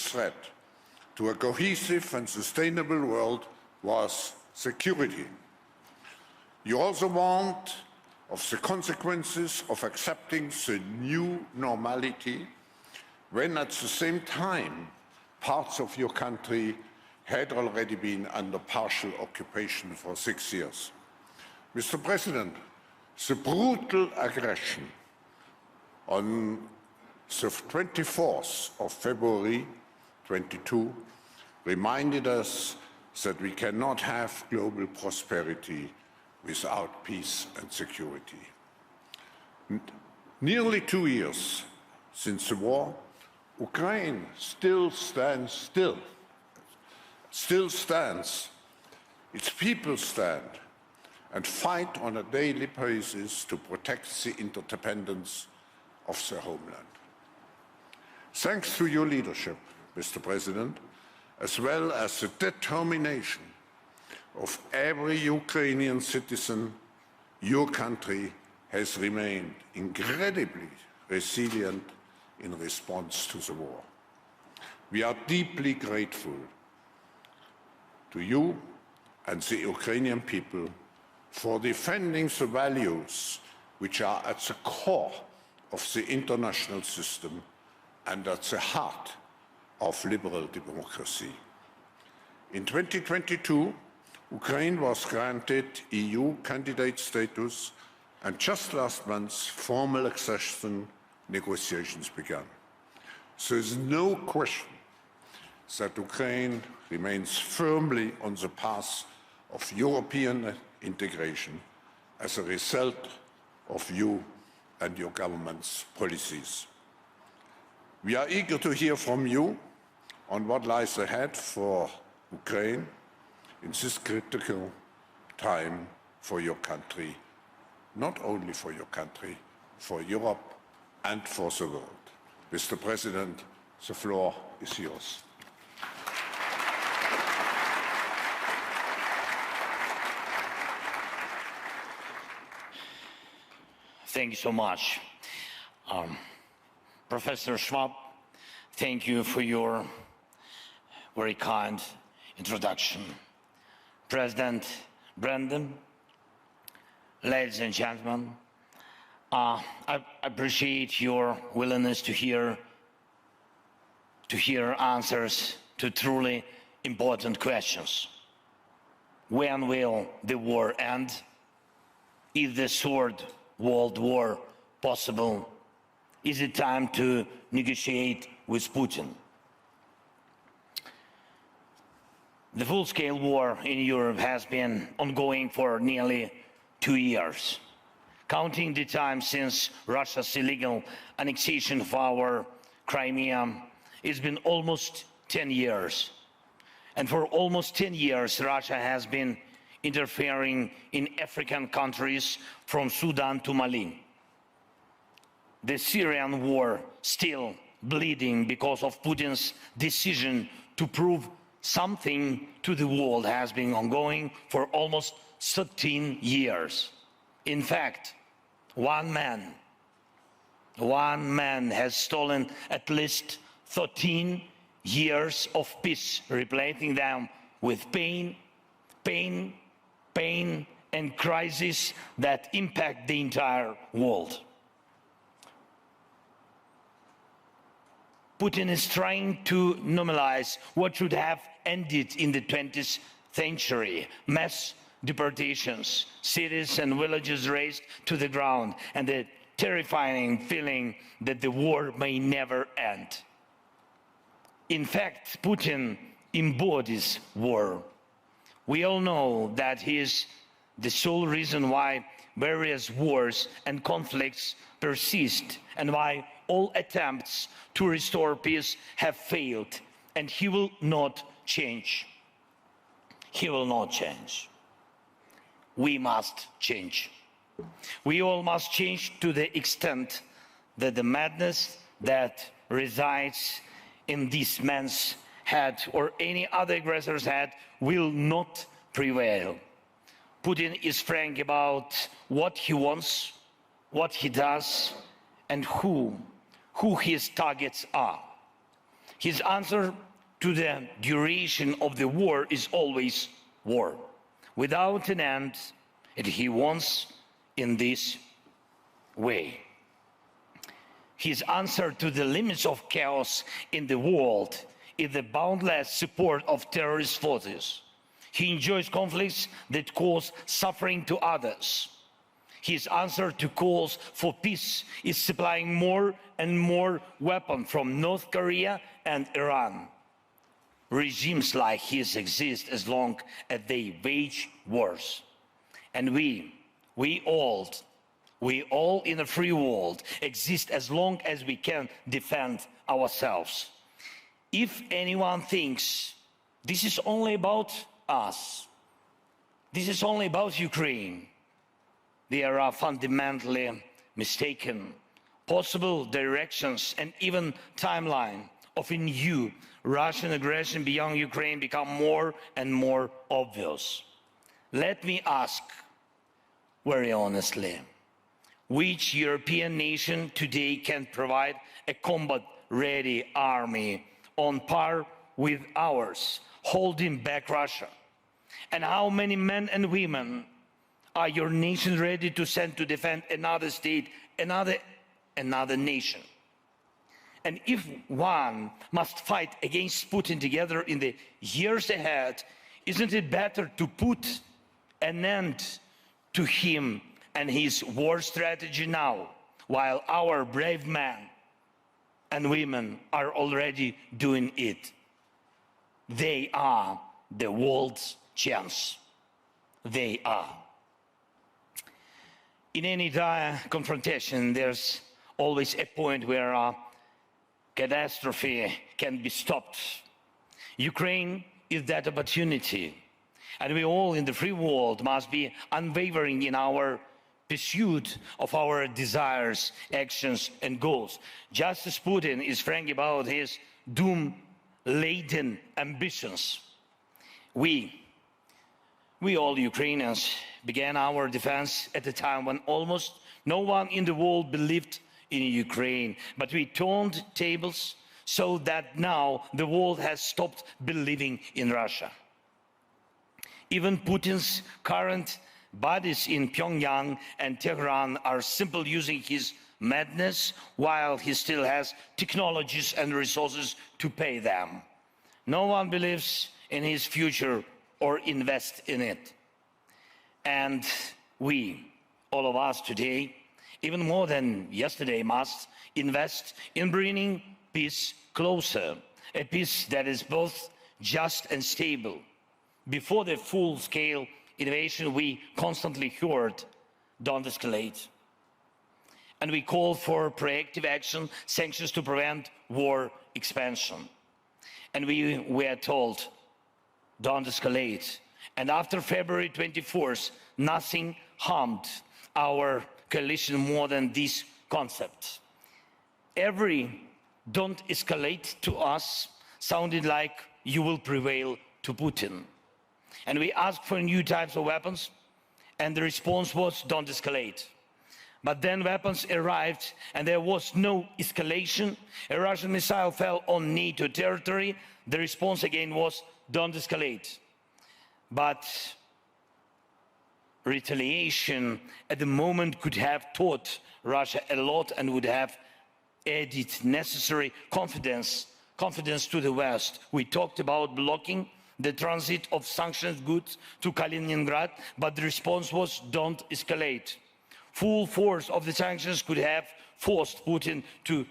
threat to a cohesive and sustainable world was security. You also warned of the consequences of accepting the new normality when at the same time parts of your country had already been under partial occupation for 6 years. Mr. President, the brutal aggression on the 24th of February 2022 reminded us that we cannot have global prosperity without peace and security. Nearly 2 years since the war, Ukraine still stands. Its people stand and fight on a daily basis to protect the interdependence of their homeland. Thanks to your leadership, Mr. President, as well as the determination of every Ukrainian citizen, your country has remained incredibly resilient in response to the war. We are deeply grateful to you and the Ukrainian people for defending the values which are at the core of the international system and at the heart of liberal democracy. In 2022, Ukraine was granted EU candidate status, and just last month, formal accession negotiations began. There is no question that Ukraine remains firmly on the path of European integration as a result of you and your government's policies. We are eager to hear from you on what lies ahead for Ukraine in this critical time for your country, not only for your country, for Europe and for the world. Mr. President, the floor is yours. Thank you so much. Professor Schwab, thank you for your very kind introduction. President Brandon, ladies and gentlemen, I appreciate your willingness to hear answers to truly important questions. When will the war end? Is the third world war possible? Is it time to negotiate with Putin? The full-scale war in Europe has been ongoing for nearly 2 years. Counting the time since Russia's illegal annexation of our Crimea, it's been almost 10 years. And for almost 10 years, Russia has been interfering in African countries from Sudan to Mali. The Syrian war still bleeding because of Putin's decision to prove something to the world has been ongoing for almost 13 years. In fact, one man has stolen at least 13 years of peace, replacing them with pain, and crises that impact the entire world. Putin is trying to normalize what should have ended in the 20th century. Mass deportations, cities and villages razed to the ground, and the terrifying feeling that the war may never end. In fact, Putin embodies war. We all know that he is the sole reason why various wars and conflicts persist and why all attempts to restore peace have failed, and he will not change. He will not change. We must change. We all must change to the extent that the madness that resides in this man's head or any other aggressor's head will not prevail. Putin is frank about what he wants, what he does, and who his targets are. His answer to the duration of the war is always war, without an end, and he wants in this way. His answer to the limits of chaos in the world is the boundless support of terrorist forces. He enjoys conflicts that cause suffering to others. His answer to calls for peace is supplying more and more weapons from North Korea and Iran. Regimes like his exist as long as they wage wars. And we all in a free world exist as long as we can defend ourselves. If anyone thinks this is only about us, this is only about Ukraine, they are fundamentally mistaken. Possible directions and even timeline of a new Russian aggression beyond Ukraine become more and more obvious. Let me ask very honestly, which European nation today can provide a combat-ready army on par with ours, holding back Russia? And how many men and women are your nation ready to send to defend another state, another nation? And if one must fight against Putin together in the years ahead, isn't it better to put an end to him and his war strategy now, while our brave men and women are already doing it? They are the world's chance. They are. In any dire confrontation, there's always a point where a catastrophe can be stopped. Ukraine is that opportunity, and we all in the free world must be unwavering in our pursuit of our desires, actions, and goals. Just as Putin is frank about his doom-laden ambitions, we all Ukrainians began our defense at a time when almost no one in the world believed in Ukraine. But we turned tables so that now the world has stopped believing in Russia. Even Putin's current buddies in Pyongyang and Tehran are simply using his madness while he still has technologies and resources to pay them. No one believes in his future or invests in it. And we, all of us today, even more than yesterday, must invest in bringing peace closer, a peace that is both just and stable. Before the full-scale invasion, we constantly heard, "Don't escalate." And we called for proactive action, sanctions to prevent war expansion. And we were told, "Don't escalate." And after February 24th, nothing harmed our coalition more than this concept. Every "don't escalate" to us sounded like "you will prevail" to Putin. And we asked for new types of weapons, and the response was "don't escalate." But then weapons arrived, and there was no escalation. A Russian missile fell on NATO territory. The response again was "don't escalate." But retaliation at the moment could have taught Russia a lot and would have added necessary confidence to the West. We talked about blocking the transit of sanctioned goods to Kaliningrad, but the response was "don't escalate." Full force of the sanctions could have forced Putin to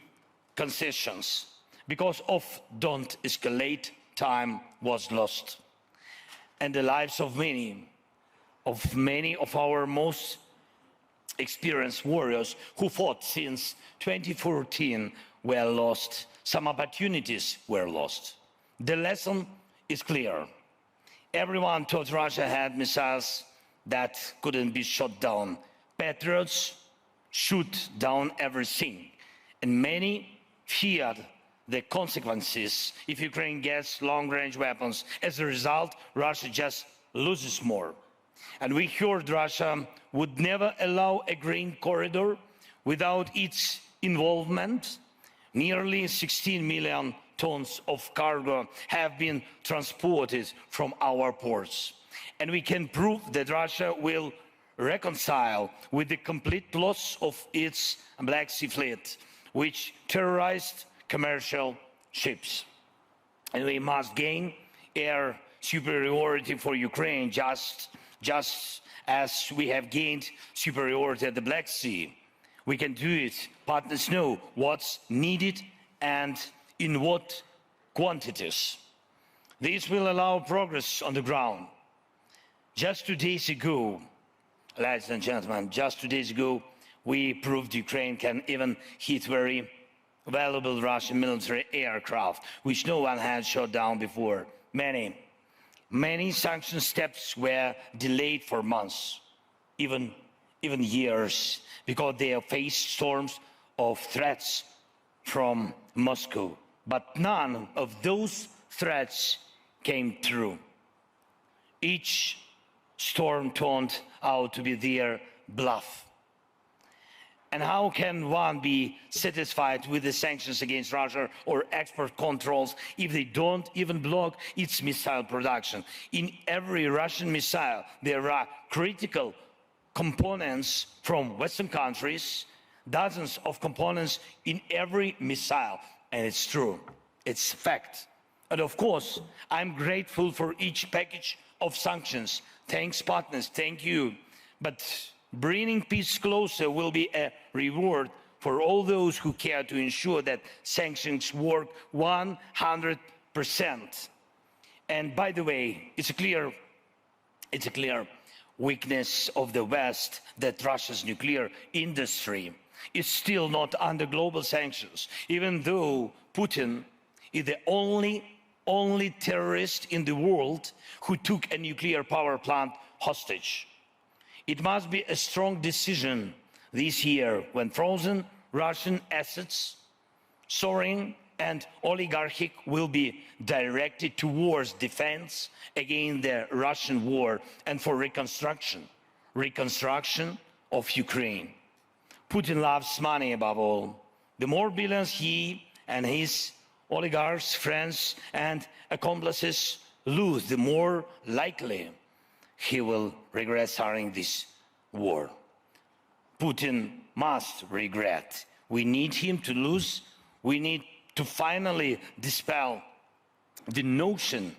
concessions. Because of "don't escalate," time was lost. And the lives of many of our most experienced warriors who fought since 2014 were lost. Some opportunities were lost. The lesson is clear. Everyone thought Russia had missiles that couldn't be shot down. Patriots shoot down everything. And many feared the consequences if Ukraine gets long-range weapons. As a result, Russia just loses more. And we heard Russia would never allow a grain corridor without its involvement. Nearly 16 million tons of cargo have been transported from our ports. And we can prove that Russia will reconcile with the complete loss of its Black Sea fleet, which terrorized commercial ships. And we must gain air superiority for Ukraine, just as we have gained superiority at the Black Sea. We can do it. Partners know what's needed and in what quantities. This will allow progress on the ground. Just 2 days ago, ladies and gentlemen, just 2 days ago, we proved Ukraine can even hit very valuable Russian military aircraft, which no one had shot down before. Many sanction steps were delayed for months, even years, because they have faced storms of threats from Moscow. But none of those threats came true. Each storm turned out to be their bluff. And how can one be satisfied with the sanctions against Russia or export controls if they don't even block its missile production? In every Russian missile, there are critical components from Western countries, dozens of components in every missile. And it's true, it's fact. And of course, I'm grateful for each package of sanctions. Thanks, partners, thank you. But bringing peace closer will be a reward for all those who care to ensure that sanctions work 100%. And by the way, it's a clear weakness of the West that Russia's nuclear industry is still not under global sanctions, even though Putin is the only terrorist in the world who took a nuclear power plant hostage. It must be a strong decision this year when frozen Russian assets, soaring and oligarchic, will be directed towards defense against the Russian war and for reconstruction of Ukraine. Putin loves money above all. The more billions he and his oligarchs, friends and accomplices lose, the more likely he will regret starting this war. Putin must regret. We need him to lose. We need to finally dispel the notion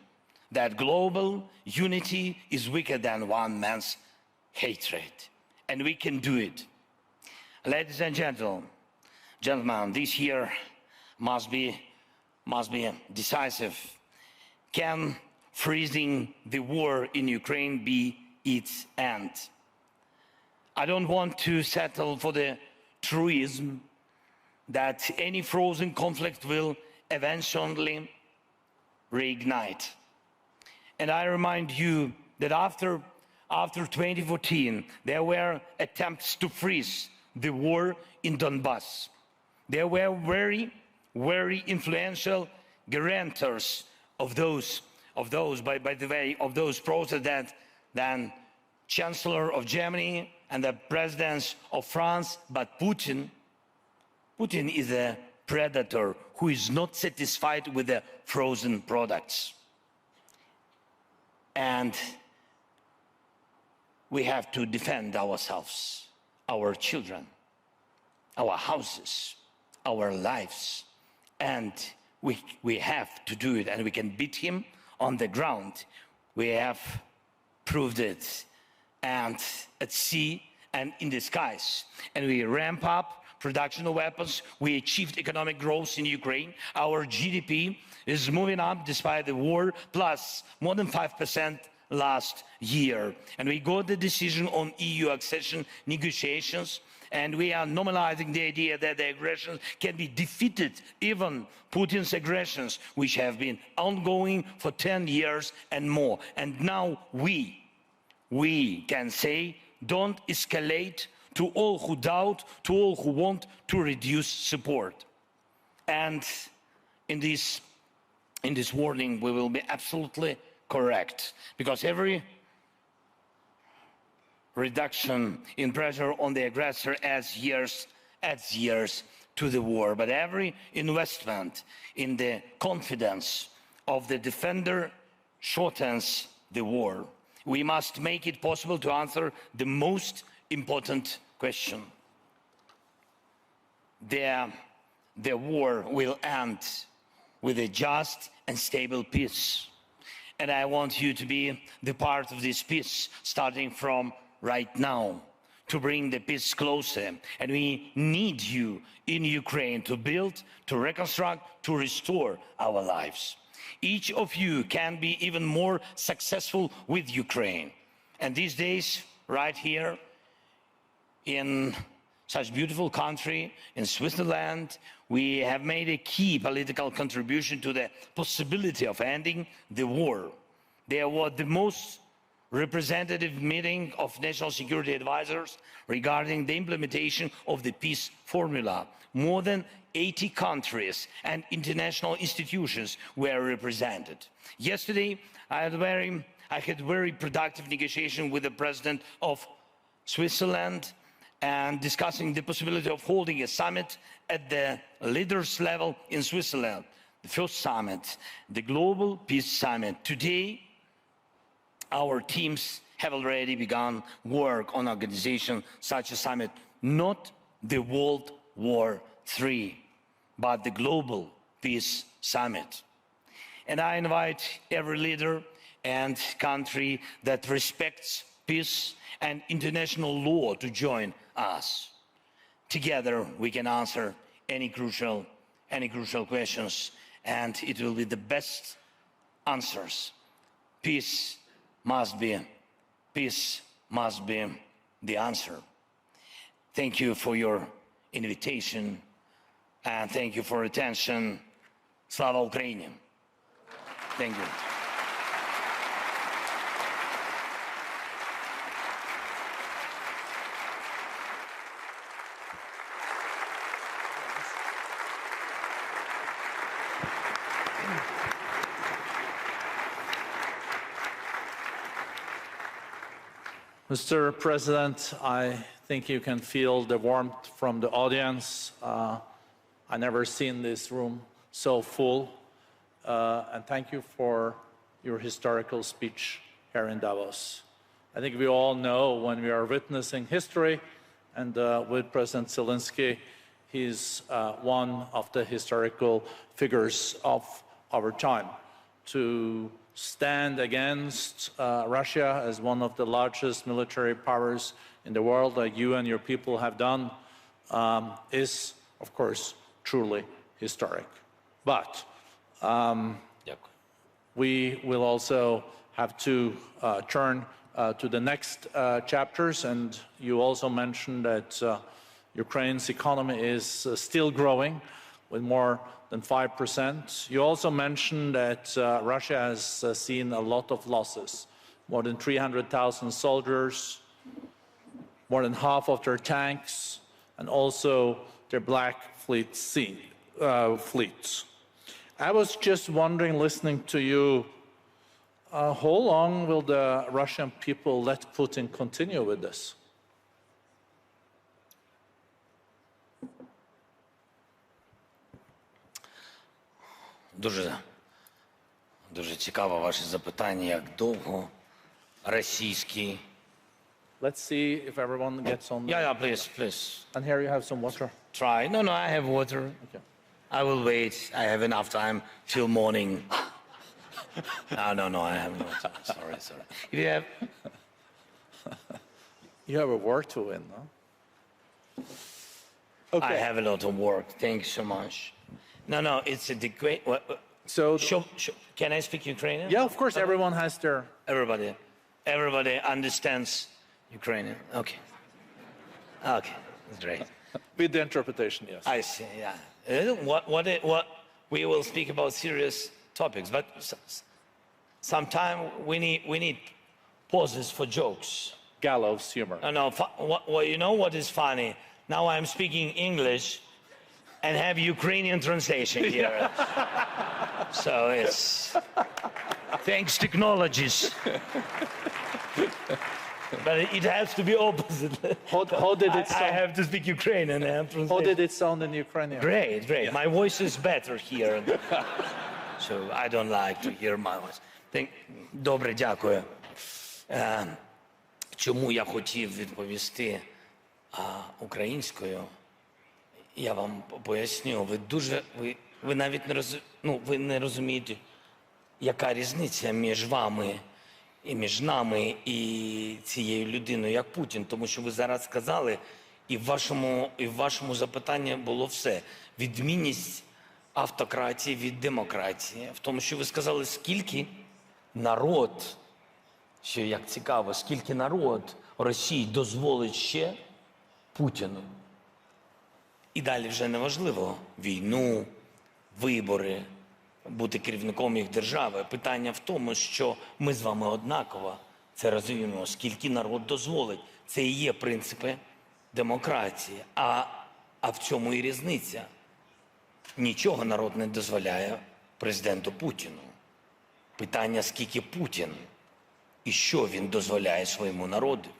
that global unity is weaker than one man's hatred. And we can do it. Ladies and gentlemen, this year must be decisive. Can freezing the war in Ukraine be its end? I don't want to settle for the truism that any frozen conflict will eventually reignite. And I remind you that after 2014, there were attempts to freeze the war in Donbass. There were very influential guarantors of those processes than Chancellor of Germany and the presidents of France. But Putin is a predator who is not satisfied with the frozen products. And we have to defend ourselves, our children, our houses, our lives. And we have to do it, and we can beat him on the ground. We have proved it, and at sea and in the skies. And we ramp up production of weapons. We achieved economic growth in Ukraine. Our GDP is moving up despite the war, plus more than 5% last year. And we got the decision on EU accession negotiations, and we are normalizing the idea that the aggressions can be defeated, even Putin's aggressions, which have been ongoing for 10 years and more. And now we can say, don't escalate, to all who doubt, to all who want to reduce support. And in this warning, we will be absolutely correct, because every reduction in pressure on the aggressor adds years to the war, but every investment in the confidence of the defender shortens the war. We must make it possible to answer the most important question. The war will end with a just and stable peace. And I want you to be the part of this peace, starting from right now, to bring the peace closer. And we need you in Ukraine to build, to reconstruct, to restore our lives. Each of you can be even more successful with Ukraine. And these days, right here in such beautiful country, in Switzerland, we have made a key political contribution to the possibility of ending the war. There was the most representative meeting of national security advisors regarding the implementation of the peace formula. More than 80 countries and international institutions were represented. Yesterday, I had very productive negotiation with the President of Switzerland and discussing the possibility of holding a summit at the leaders level in Switzerland. The first summit, the Global Peace Summit. Today, our teams have already begun work on organization such a summit, not the World War III, but the Global Peace Summit. And I invite every leader and country that respects peace and international law to join us. Together we can answer any crucial questions, and it will be the best answers. Peace must be the answer. Thank you for your invitation, and thank you for attention. Slava Ukraini. Thank you. Mr. President, I think you can feel the warmth from the audience. I've never seen this room so full. And thank you for your historical speech here in Davos. I think we all know when we are witnessing history, and with President Zelenskyy, he's one of the historical figures of our time. To stand against Russia as one of the largest military powers in the world, like you and your people have done, is, of course, truly historic. But we will also have to turn to the next chapters, and you also mentioned that Ukraine's economy is still growing with more than 5%. You also mentioned that Russia has seen a lot of losses, more than 300,000 soldiers, more than half of their tanks, and also their Black Fleet fleets. I was just wondering, listening to you, how long will the Russian people let Putin continue with this? Дуже цікаво ваше запитання, як довго російський. Let's see if everyone gets on. Yeah, please. And here you have some water. Try. No, I have water. Okay. I will wait. I have enough time till morning. No, I have no time. Sorry. If you have... You have a war to win, no? Okay. I have a lot of work. Thank you so much. No, it's a great... So, can I speak Ukrainian? yeah, of course, everyone has their... Everybody understands Ukrainian. Okay, that's great. With the interpretation, yes. I see, yeah. What we will speak about serious topics, but sometimes we need pauses for jokes. Gallows humor. No, you know what is funny? Now I'm speaking English and have Ukrainian translation here. So it's thanks technologies. But it has to be opposite. How did it I sound? have to speak Ukrainian. How did it sound in Ukrainian? Great, great. My voice is better here. So I don't like to hear my voice. Добре, дякую. Чому я хотів відповісти українською? Я вам поясню. Ви навіть ви не розумієте, яка різниця між вами і між нами і цією людиною, як Путін. Тому що ви зараз сказали, і в вашому запитанні було все. Відмінність автократії від демократії. В тому, що ви сказали, скільки народ, що як цікаво, скільки народ Росії дозволить ще Путіну. І далі вже не важливо війну, вибори, бути керівником їх держави. Питання в тому, що ми з вами однаково це розуміємо, скільки народ дозволить. Це і є принципи демократії. А в цьому і різниця. Нічого народ не дозволяє президенту Путіну. Питання, скільки Путін і що він дозволяє своєму народові.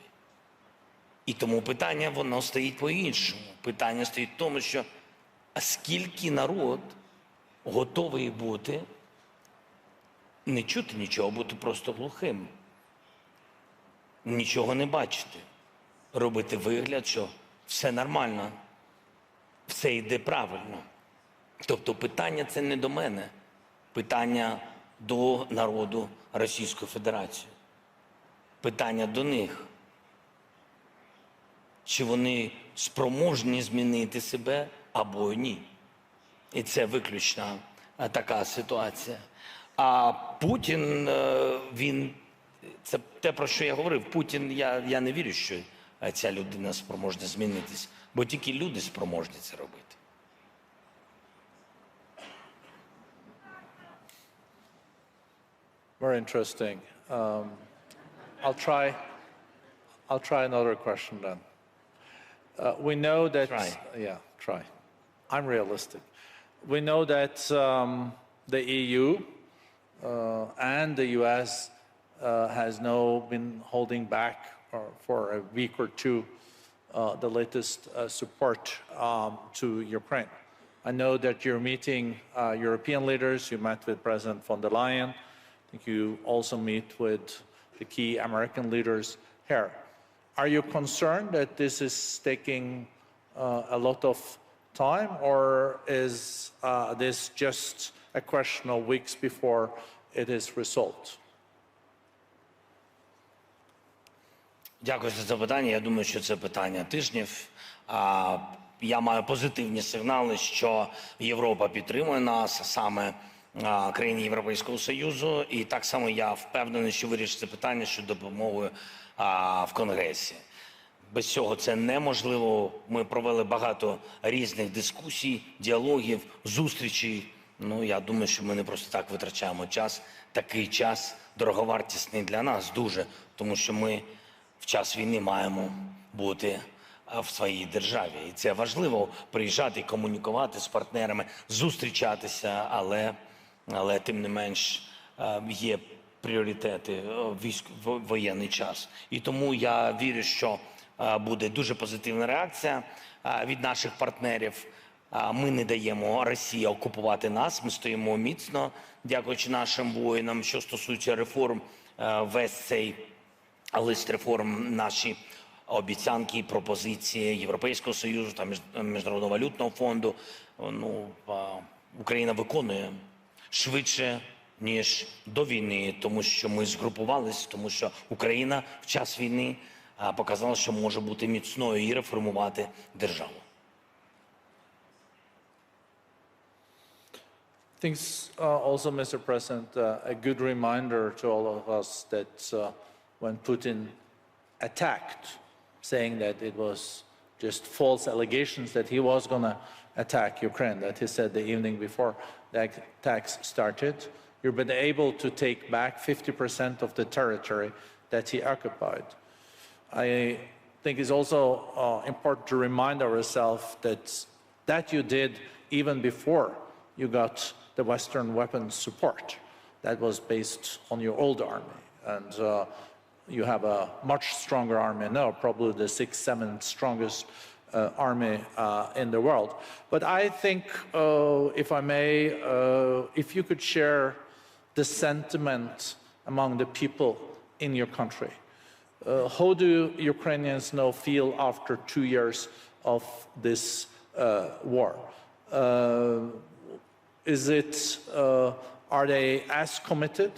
І тому питання, воно стоїть по-іншому. Питання стоїть в тому, що а скільки народ готовий бути, не чути нічого, бути просто глухим, нічого не бачити, робити вигляд, що все нормально, все йде правильно. Тобто питання це не до мене, питання до народу Російської Федерації, питання до них. Чи вони спроможні змінити себе або ні. І це виключна така ситуація. А Путін, це те, про що я говорив. Путін, я не вірю, що ця людина спроможна змінитись, бо тільки люди спроможні це робити. Very interesting. I'll try another question then. We know that. Try. Yeah, try. I'm realistic. We know that the EU and the US has now been holding back for a week or two the latest support to Ukraine. I know that you're meeting European leaders. You met with President von der Leyen. I think you also meet with the key American leaders here. Are you concerned that this is taking a lot of time, or is this just a question of weeks before it is resolved? Дякую за запитання. Я думаю, що це питання тижнів. Я маю позитивні сигнали, що Європа підтримує нас, саме країни Європейського Союзу. І так само я впевнений, що вирішиться питання щодо допомоги в Конгресі. Без цього це неможливо. Ми провели багато різних дискусій, діалогів, зустрічей. Я думаю, що ми не просто так витрачаємо час. Такий час дороговартісний для нас дуже, тому що ми в час війни маємо бути в своїй державі. І це важливо – приїжджати, комунікувати з партнерами, зустрічатися, але тим не менш є пріоритети в воєнний час. І тому я вірю, що буде дуже позитивна реакція від наших партнерів. Ми не даємо Росії окупувати нас, ми стоїмо міцно, дякуючи нашим воїнам. Що стосується реформ, весь цей лист реформ, наші обіцянки, пропозиції Європейського Союзу та Міжнародного валютного фонду, Україна виконує швидше, ніж до війни, тому що ми згрупувались, тому що Україна в час війни показала, що може бути міцною і реформувати державу. I think also, Mr. President, a good reminder to all of us that when Putin attacked, saying that it was just false allegations that he was going to attack Ukraine, that he said the evening before the attacks started, you've been able to take back 50% of the territory that he occupied. I think it's also important to remind ourselves that you did even before you got the Western weapons support that was based on your old army. And you have a much stronger army now, probably the 6th, 7th strongest army in the world. But I think, if I may, if you could share the sentiment among the people in your country. How do Ukrainians now feel after 2 years of this war? Are they as committed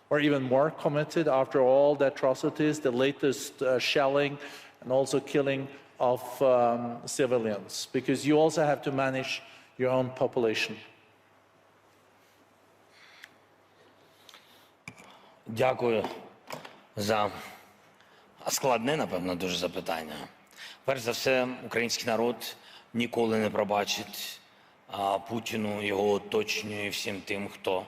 or even more committed after all the atrocities, the latest shelling and also killing of civilians? Because you also have to manage your own population. Дякую за складне, напевно, дуже запитання. Перш за все, український народ ніколи не пробачить Путіну, його оточенню і всім тим, хто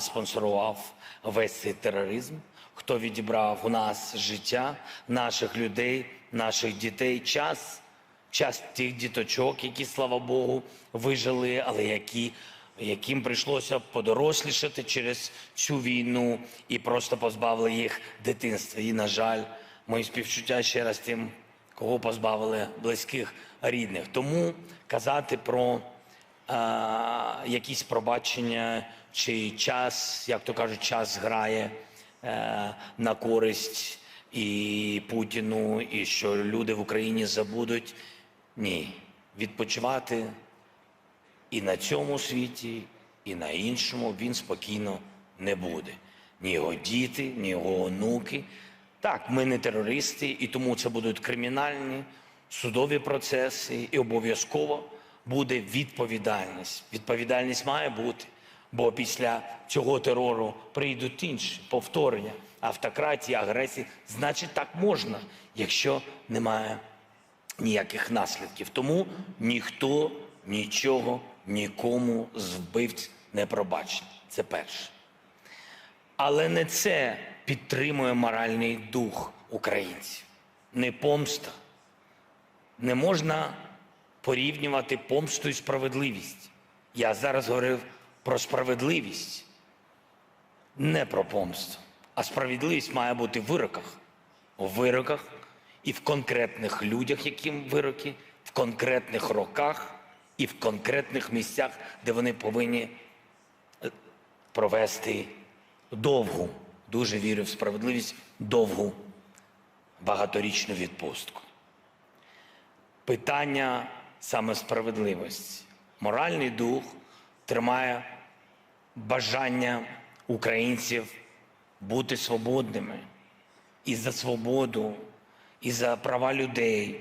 спонсорував весь цей тероризм, хто відібрав у нас життя, наших людей, наших дітей, час тих діточок, які, слава Богу, вижили, але яким прийшлося подорослішати через цю війну і просто позбавили їх дитинства. І, на жаль, мої співчуття ще раз тим, кого позбавили близьких, рідних. Тому казати про якісь пробачення чи час, як то кажуть, час грає на користь і Путіну, і що люди в Україні забудуть. Ні. Відпочивати і на цьому світі, і на іншому він спокійно не буде. Ні його діти, ні його онуки. Так, ми не терористи, і тому це будуть кримінальні, судові процеси, і обов'язково буде відповідальність. Відповідальність має бути, бо після цього терору прийдуть інші повторення автократії, агресії. Значить, так можна, якщо немає ніяких наслідків. Тому ніхто нічого нікому з вбивць не пробачить. Це перше. Але не це підтримує моральний дух українців. Не помста. Не можна порівнювати помсту і справедливість. Я зараз говорив про справедливість, не про помсту. А справедливість має бути в вироках. У вироках і в конкретних людях, яким вироки, в конкретних роках і в конкретних місцях, де вони повинні провести довгу, дуже вірю в справедливість, довгу багаторічну відпустку. Питання саме справедливості. Моральний дух тримає бажання українців бути свободними. І за свободу, і за права людей,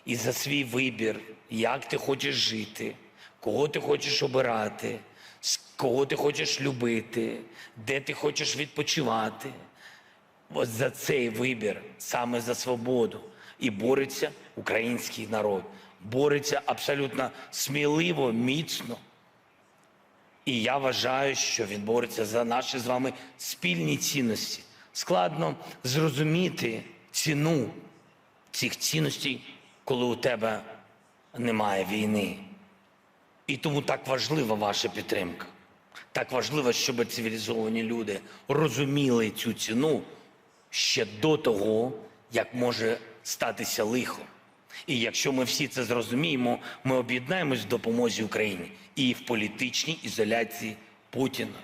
і за свій вибір, як ти хочеш жити, кого ти хочеш обирати, кого ти хочеш любити, де ти хочеш відпочивати. Ось за цей вибір, саме за свободу, і бореться український народ. Бореться абсолютно сміливо, міцно. І я вважаю, що він бореться за наші з вами спільні цінності. Складно зрозуміти ціну цих цінностей, коли у тебе немає війни. І тому так важлива ваша підтримка. Так важливо, щоб цивілізовані люди розуміли цю ціну ще до того, як може статися лихо. І якщо ми всі це зрозуміємо, ми об'єднаємось в допомозі Україні і в політичній ізоляції Путіна.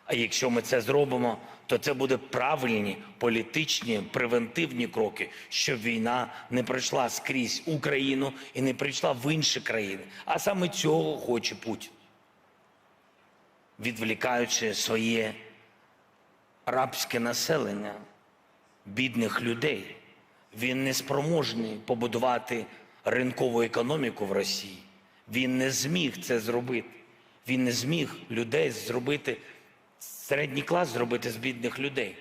А якщо ми це зробимо, то це буде правильні політичні превентивні кроки, щоб війна не прийшла скрізь Україну і не прийшла в інші країни. А саме цього хоче Путін. Відволікаючи своє рабське населення, бідних людей, він не спроможний побудувати ринкову економіку в Росії. Він не зміг це зробити. Він не зміг людей зробити, середній клас зробити з бідних людей.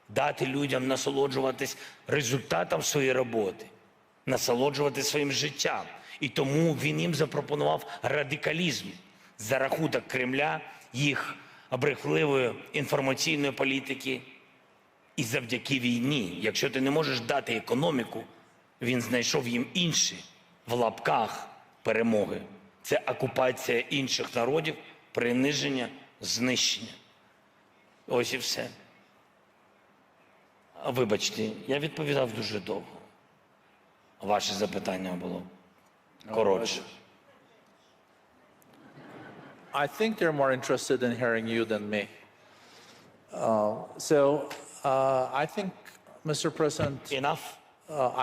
Дати людям насолоджуватись результатом своєї роботи, насолоджуватись своїм життям. І тому він їм запропонував радикалізм за рахунок Кремля, їх брехливої інформаційної політики. І завдяки війні, якщо ти не можеш дати економіку, він знайшов їм інші, в лапках, перемоги. Це окупація інших народів, приниження, знищення. Ось і все. Вибачте, я відповідав дуже довго. Ваше запитання було коротше. I think they're more interested in hearing you than me. I think, Mr. President, Enough?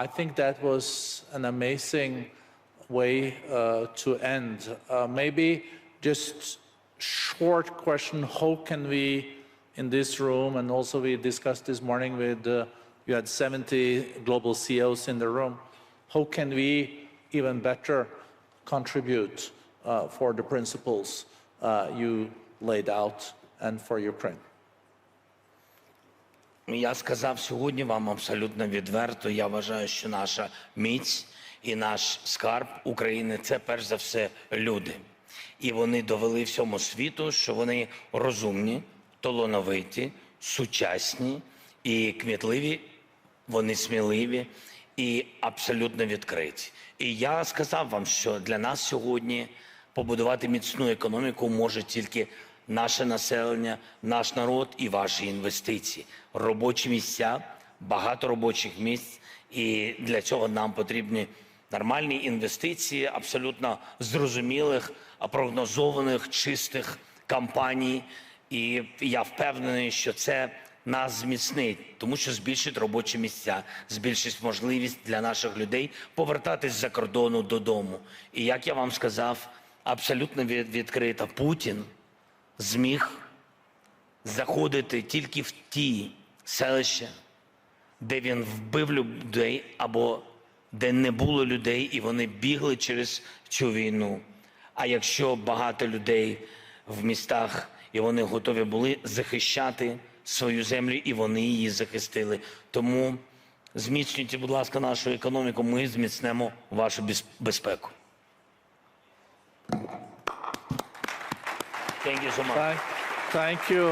I think that was an amazing way to end. Maybe just short question, how can we in this room, and also we discussed this morning with, you had 70 global CEOs in the room, how can we even better contribute for the principles you laid out and for Ukraine? Я сказав сьогодні вам абсолютно відверто, я вважаю, що наша міць і наш скарб України – це перш за все люди. І вони довели всьому світу, що вони розумні, талановиті, сучасні і кмітливі, вони сміливі і абсолютно відкриті. І я сказав вам, що для нас сьогодні побудувати міцну економіку може тільки наше населення, наш народ і ваші інвестиції. Робочі місця, багато робочих місць, і для цього нам потрібні нормальні інвестиції, абсолютно зрозумілих, прогнозованих, чистих компаній. І я впевнений, що це нас зміцнить, тому що збільшить робочі місця, збільшить можливість для наших людей повертатись з-за кордону додому. І як я вам сказав, абсолютно відкрито, Путін зміг заходити тільки в ті селища, де він вбив людей або де не було людей, і вони бігли через цю війну. А якщо багато людей в містах, і вони готові були захищати свою землю, і вони її захистили. Тому зміцнюйте, будь ласка, нашу економіку, ми зміцнемо вашу безпеку. Thank you so much. Thank you.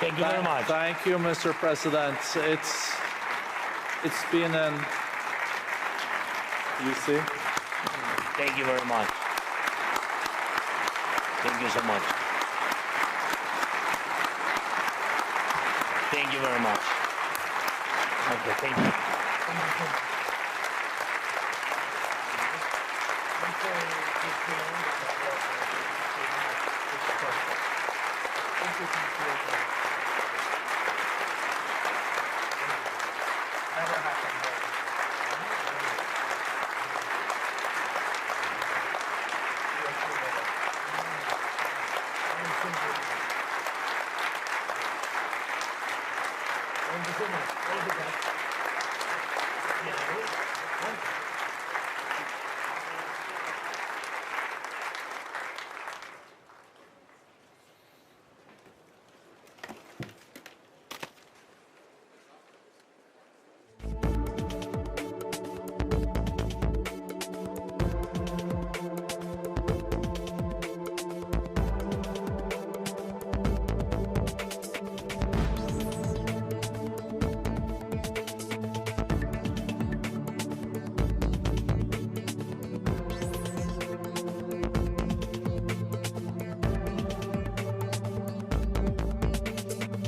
Thank you very much. Thank you, Mr. President. It's been an, you see? Thank you very much. Thank you so much. Thank you very much. Okay, thank you. Thank you so much.